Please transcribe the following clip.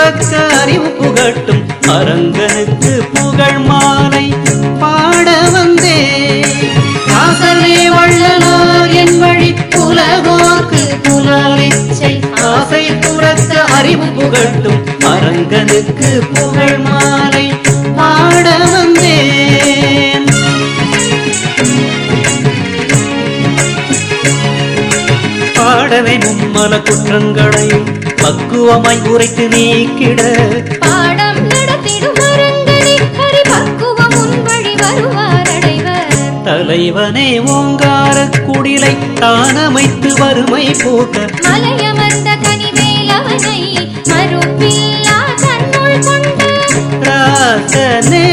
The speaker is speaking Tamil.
துறக்க அறிவு புகட்டும் அரங்கனுக்கு புகழ் மாலை பாட வந்தே ஆசனே வள்ளலார் என் வழி புலகோர்க்கு புலலிச்சை ஆசை துறக்க அறிவு புகட்டும் அரங்கனுக்கு புகழ் மாலை பாட வந்தேன். பாடனை மும்மல குற்றங்களையும் பக்குவமாய் உரைத்து நீக்கிட பாடம் நடத்திடும் அரங்கனே பக்குவம் உன் வழி வருவார் அடைவர். தலைவனே ஓங்கார குடிலை தானமைத்து வறுமை போக்க மலையமர்ந்த கனிவேலவனை மறுப்பில்லா தன்னுள் கொண்டு ராசனே